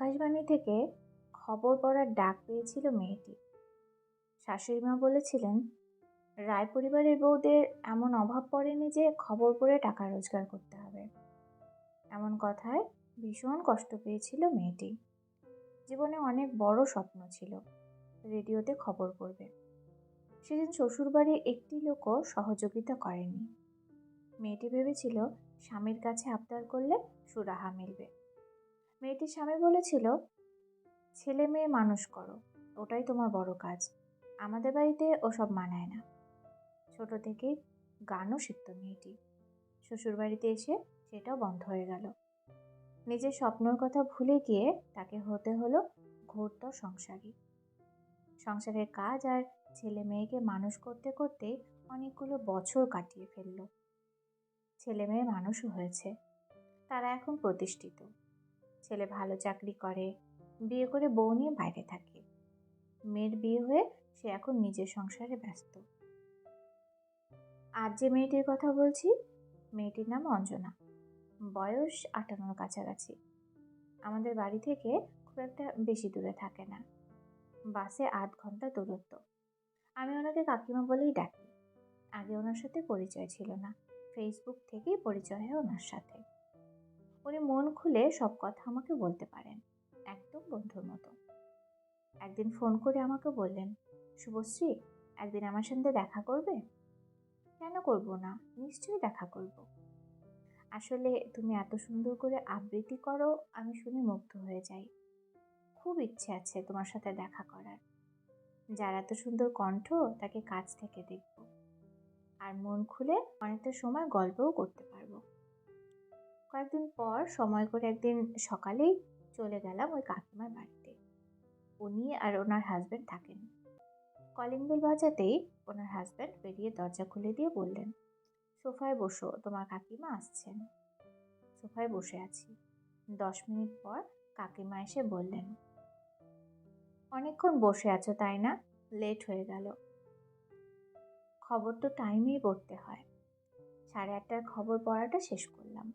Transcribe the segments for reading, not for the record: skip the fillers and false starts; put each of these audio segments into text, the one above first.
আকাশবাণী থেকে খবর পড়ার ডাক পেয়েছিল মেয়েটি। শাশুড়িমা বলেছিলেন, রায় পরিবারের বউদের এমন অভাব পড়েনি যে খবর পড়ে টাকা রোজগার করতে হবে। এমন কথায় ভীষণ কষ্ট পেয়েছিল মেয়েটি। জীবনে অনেক বড় স্বপ্ন ছিল, রেডিওতে খবর পড়বে। সেদিন শ্বশুরবাড়ির একটি লোকও সহযোগিতা করেনি। মেয়েটি ভেবেছিল স্বামীর কাছে আবদার করলে সুরাহা মিলবে। মেয়েটির স্বামী বলেছিল, ছেলে মেয়ে মানুষ করো, ওটাই তোমার বড় কাজ। আমাদের বাড়িতে ওসব মানায় না। ছোট থেকেই গানও শিখত মেয়েটি। শ্বশুরবাড়িতে এসে সেটাও বন্ধ হয়ে গেল। নিজের স্বপ্নের কথা ভুলে গিয়ে তাকে হতে হলো ঘোরতর সংসারী। সংসারের কাজ আর ছেলে মেয়েকে মানুষ করতে করতে অনেকগুলো বছর কাটিয়ে ফেলল। ছেলে মেয়ে মানুষও হয়েছে, তারা এখন প্রতিষ্ঠিত। ছেলে ভালো চাকরি করে, বিয়ে করে বউ নিয়ে বাইরে থাকে। মেয়ের বিয়ে হয়ে সে এখন নিজের সংসারে ব্যস্ত। আজ যে মেয়েটির কথা বলছি, মেয়েটির নাম অঞ্জনা। বয়স 58 কাছাকাছি। আমাদের বাড়ি থেকে খুব একটা বেশি দূরে থাকে না, বাসে 8 ঘন্টা দূরত্ব। আমি ওনাকে কাকিমা বলেই ডাকি। আগে ওনার সাথে পরিচয় ছিল না, ফেসবুক থেকেই পরিচয় হয় ওনার সাথে। উনি মন খুলে সব কথা আমাকে বলতে পারেন, একদম বন্ধুর মতো। একদিন ফোন করে আমাকে বললেন, শুভশ্রী, একদিন আমার সাথে দেখা করবে? কেন করব না, নিশ্চয়ই দেখা করব। আসলে তুমি এত সুন্দর করে আবৃত্তি করো, আমি শুনে মুগ্ধ হয়ে যাই। খুব ইচ্ছে আছে তোমার সাথে দেখা করার। যার এত সুন্দর কণ্ঠ তাকে কাছ থেকে দেখব, আর মন খুলে অনেকটা সময় গল্পও করতে পারবো। কয়েকদিন পর সময় করে একদিন সকালেই চলে গেলাম ওই কাকিমার বাড়িতে। উনি আর ওনার হাজবেন্ড থাকেন। কলিং বেল বাজাতেই ওনার হাজবেন্ড বেরিয়ে দরজা খুলে দিয়ে বললেন, সোফায় বসো, তোমার কাকিমা আসছেন। সোফায় বসে আছি। 10 মিনিট পর কাকিমা এসে বললেন, অনেকক্ষণ বসে আছো তাই না? লেট হয়ে গেল। খবর তো টাইমেই পড়তে হয়। 8:30টার খবর পড়াটা শেষ করলাম,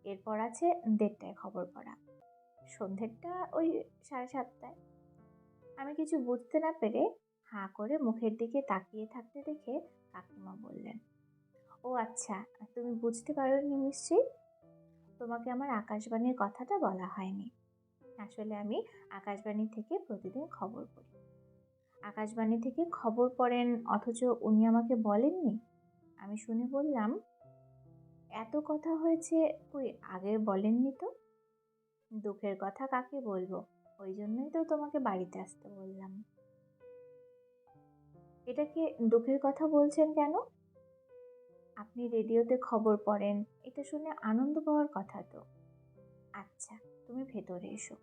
এরপর আছে 1:30টায় খবর পড়া। সন্ধ্যেরটা ওই 7:30টায়। আমি কিছু বুঝতে না পেরে হাঁ করে মুখের দিকে তাকিয়ে থাকতে দেখে কাকিমা বললেন, ও আচ্ছা, তুমি বুঝতে পারোনি নিশ্চয়ই। তোমাকে আমার আকাশবাণীর কথাটা বলা হয়নি। আসলে আমি আকাশবাণী থেকে প্রতিদিন খবর পড়ি। আকাশবাণী থেকে খবর পড়েন অথচ উনি আমাকে বলেননি। আমি শুনে বললাম, এত কথা হয়েছে, কই আগে বলেননি তো? দুঃখের কথা কাকে বলবো, ওই জন্যই তো তোমাকে বাড়িতে আসতে বললাম। এটাকে দুঃখের কথা বলছেন কেন? আপনি রেডিওতে খবর পড়েন, এটা শুনে আনন্দ পাওয়ার কথা তো। আচ্ছা, তুমি ভেতরে এসো।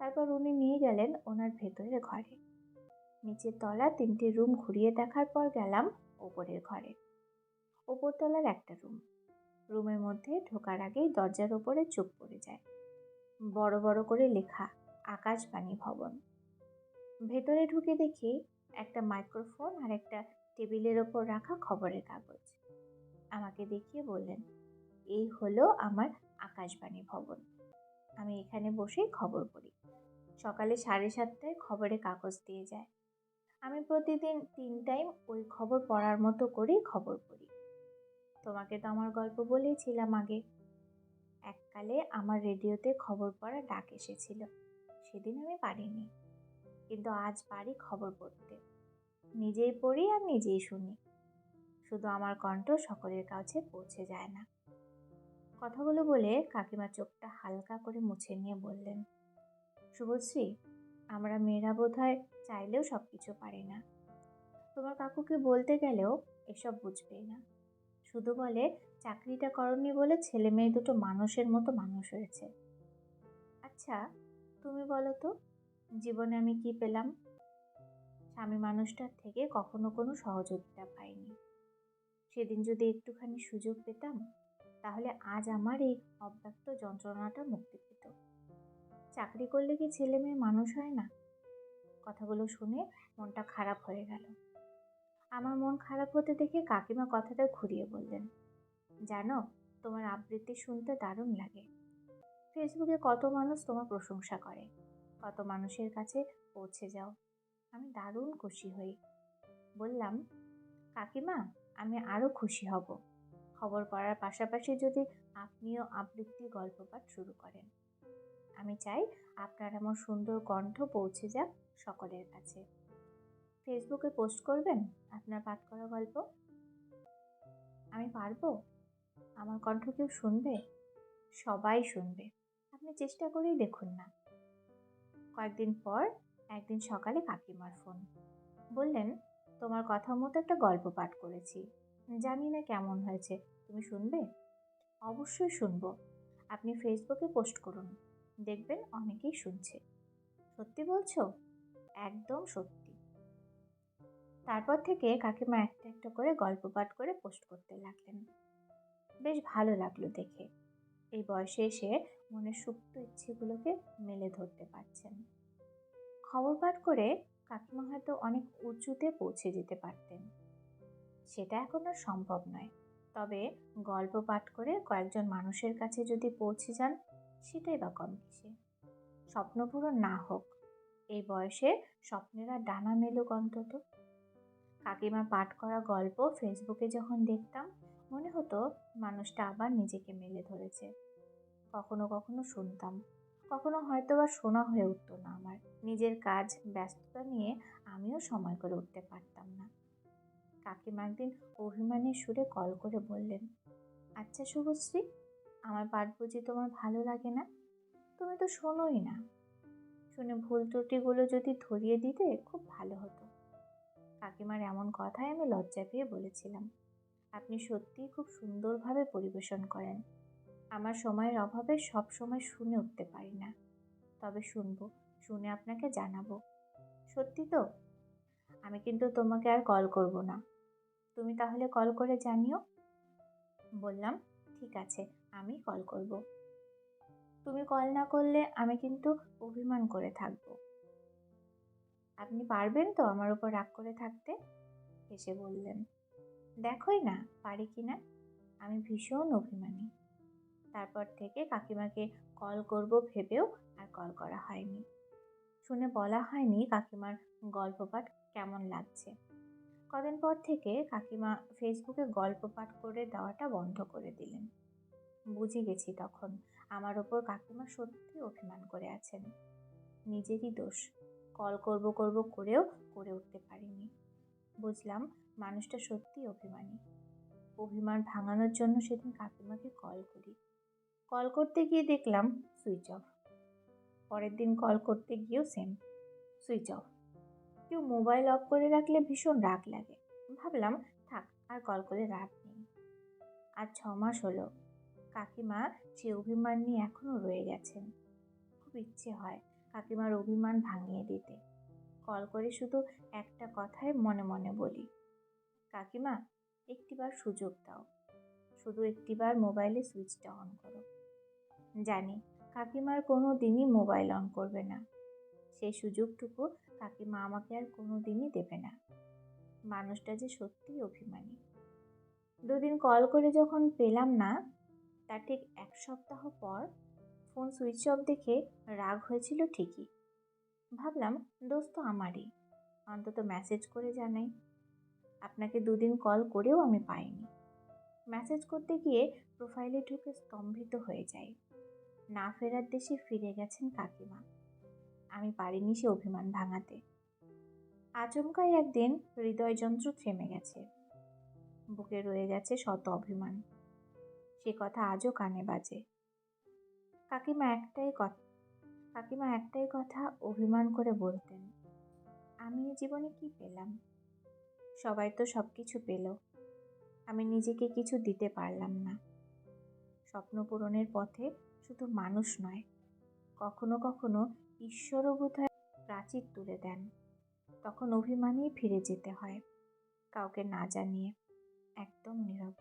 তারপর উনি নিয়ে গেলেন ওনার ভেতরের ঘরে। নিচের তলা 3টে রুম ঘুরিয়ে দেখার পর গেলাম ওপরের ঘরে। ওপরতলার একটা রুম। রুমের মধ্যে ঢোকার আগেই দরজার ওপরে চোখ পড়ে যায়, বড় বড় করে লেখা, আকাশবাণী ভবন। ভেতরে ঢুকে দেখি একটা মাইক্রোফোন আর একটা টেবিলের ওপর রাখা খবরের কাগজ। আমাকে দেখিয়ে বললেন, এই হলো আমার আকাশবাণী ভবন। আমি এখানে বসেই খবর পড়ি। সকালে 7:30টায় খবরের কাগজ দিয়ে যায়। আমি প্রতিদিন 3 টাইম ওই খবর পড়ার মতো করেই খবর পড়ি। তোমাকে তো আমার গল্প বলেছিলাম আগে। এককালে আমার রেডিওতে খবর পড়া ডাক এসেছিল, সেদিন আমি পারিনি, কিন্তু আজ পারি খবর পড়তে। নিজেই পড়ি আর নিজেই শুনি, শুধু আমার কণ্ঠ সকলের কাছে পৌঁছে যায় না। কথাগুলো বলে কাকিমা চোখটা হালকা করে মুছে নিয়ে বললেন, শুভশ্রী, আমরা মেয়েরা বোধহয় চাইলেও সবকিছু পারি না। তোমার কাকুকে বলতে গেলেও এসব বুঝবেই না, শুধু বলে চাকরিটা করনি বলে ছেলে মেয়ে দুটো মানুষের মতো মানুষ হয়েছে। আচ্ছা, তুমি বলো তো, জীবনে আমি কি পেলাম? স্বামী মানুষটার থেকে কখনো কোনো সহযোগিতা পাইনি। সেদিন যদি একটুখানি সুযোগ পেতাম, তাহলে আজ আমার এই অব্যক্ত যন্ত্রণাটা মুক্তি পেত। চাকরি করলে কি ছেলে মেয়ে মানুষ হয় না? কথাগুলো শুনে মনটা খারাপ হয়ে গেল। আমার মন খারাপ হতে দেখে কাকিমা কথাটা ঘুরিয়ে বললেন, জানো, তোমার আবৃত্তি শুনতে দারুণ লাগে। ফেসবুকে কত মানুষ তোমার প্রশংসা করে, কত মানুষের কাছে পৌঁছে যাও। আমি দারুণ খুশি হই। বললাম, কাকিমা, আমি আরও খুশি হব খবর পড়ার পাশাপাশি যদি আপনিও আবৃত্তি গল্প পাঠ শুরু করেন। আমি চাই আপনার এমন সুন্দর কণ্ঠ পৌঁছে যাক সকলের কাছে। ফেসবুকে পোস্ট করবেন আপনার পাঠ করা গল্প? আমি পারবো? আমার কণ্ঠ কেউ শুনবে? সবাই শুনবে। আপনি চেষ্টা করেই দেখুন না। কয়েকদিন পর একদিন সকালে কাকিমার ফোন। বললেন, তোমার কথা মতো একটা গল্প পাঠ করেছি, জানি না কেমন হয়েছে, তুমি শুনবে? অবশ্যই শুনবো। আপনি ফেসবুকে পোস্ট করুন, দেখবেন অনেকেই শুনছে। সত্যি বলছো? একদম সত্যি। তারপর থেকে কাকিমা একটা একটা করে গল্প পাঠ করে পোস্ট করতে লাগলেন। বেশ ভালো লাগলো দেখে। এই বয়সে এসে মনের সুপ্ত ইচ্ছেগুলোকে মেলে ধরতে পারছেন। খবর পাঠ করে কাকিমা হয়তো অনেক উঁচুতে পৌঁছে যেতে পারতেন, সেটা এখন আর সম্ভব নয়। তবে গল্প পাঠ করে কয়েকজন মানুষের কাছে যদি পৌঁছে যান, সেটাই বা কম কিসে। স্বপ্ন পূরণ না হোক, এই বয়সে স্বপ্নেরা ডানা মেলুক অন্তত। কাকিমার পাঠ করা গল্প ফেসবুকে যখন দেখতাম, মনে হতো মানুষটা আবার নিজেকে মেলে ধরেছে। কখনো কখনো শুনতাম, কখনো হয়তো বা শোনা হয়ে উঠতো না আমার। নিজের কাজ ব্যস্ততা নিয়ে আমিও সময় করে উঠতে পারতাম না। কাকিমা একদিন অভিমানের সুরে কল করে বললেন, আচ্ছা শুভশ্রী, আমার পাঠ বুঝি তোমার ভালো লাগে না? তুমি তো শোনোই না। শুনে ভুল ত্রুটিগুলো যদি ধরিয়ে দিতে খুব ভালো হতো। কাকিমার এমন কথায় আমি লজ্জা পেয়ে বলেছিলাম, আপনি সত্যিই খুব সুন্দরভাবে পরিবেশন করেন। আমার সময়ের অভাবে সব সময় শুনে উঠতে পারি না, তবে শুনবো, শুনে আপনাকে জানাবো। সত্যি তো? আমি কিন্তু তোমাকে আর কল করব না, তুমি তাহলে কল করে জানিও। বললাম, ঠিক আছে, আমি কল করব। তুমি কল না করলে আমি কিন্তু অভিমান করে থাকবো। আপনি পারবেন তো আমার উপর রাগ করে থাকতে? হেসে বললেন, দেখোই না পারি কিনা। আমি ভীষণ অভিমানী। তারপর থেকে কাকিমাকে কল করব ভেবেও আর কল করা হয়নি। শুনে বলা হয়নি কাকিমার গল্প পাঠ কেমন লাগছে। কদিন পর থেকে কাকিমা ফেসবুকে গল্প পাঠ করে দেওয়াটা বন্ধ করে দিলেন। বুঝে গেছি তখন আমার ওপর কাকিমা সত্যি অভিমান করে আছেন। নিজেরই দোষ, কল করব করব করেও করে উঠতে পারিনি। বুঝলাম মানুষটা সত্যি অভিমানী। অভিমান ভাঙানোর জন্য সেদিন কাকিমাকে কল করি। কল করতে গিয়ে দেখলাম সুইচ অফ। পরের দিন কল করতে গিয়েও সেম, সুইচ অফ। কেউ মোবাইল অফ করে রাখলে ভীষণ রাগ লাগে। ভাবলাম থাক, আর কল করে রাগ নেই। আজ 6 মাস হলো, কাকিমা সে অভিমান নিয়ে এখনো রয়ে গেছেন। খুব ইচ্ছে হয় কাকিমার অভিমান ভাঙিয়ে দিতে। কল করে শুধু একটা কথাই মনে মনে বলি, কাকিমা, একটিবার সুযোগ দাও, শুধু একটিবার মোবাইলে সুইচটা অন করো। জানি কাকিমার কোনো দিনই মোবাইল অন করবে না, সেই সুযোগটুকু কাকিমা আমাকে আর কোনো দিনই দেবে না। মানুষটা যে সত্যিই অভিমানী। 2 দিন কল করে যখন পেলাম না, তার ঠিক 1 সপ্তাহ পর ফোন সুইচ অফ দেখে রাগ হয়েছিল ঠিকই। ভাবলাম দোষ তো আমারই, অন্তত মেসেজ করে জানাই। আপনাকে 2 দিন কল করেও আমি পাইনি। মেসেজ করতে গিয়ে প্রোফাইলে ঢুকে স্তম্ভিত হয়ে যাই। না ফেরার দেশে ফিরে গেছেন কাকিমা। আমি পারিনি সে অভিমান ভাঙাতে। আচমকাই একদিন হৃদয়যন্ত্র থেমে গেছে, বুকে রয়ে গেছে শত অভিমান। সে কথা আজও কানে বাজে। কাকিমা একটাই কথা অভিমান করে বলতেন, আমি এই জীবনে কি পেলাম? সবাই তো সব কিছু পেল, আমি নিজেকে কিছু দিতে পারলাম না। স্বপ্ন পূরণের পথে শুধু মানুষ নয়, কখনো কখনো ঈশ্বরও বোধহয় প্রাচীর তুলে দেন। তখন অভিমানেই ফিরে যেতে হয়, কাউকে না জানিয়ে, একদম নীরব।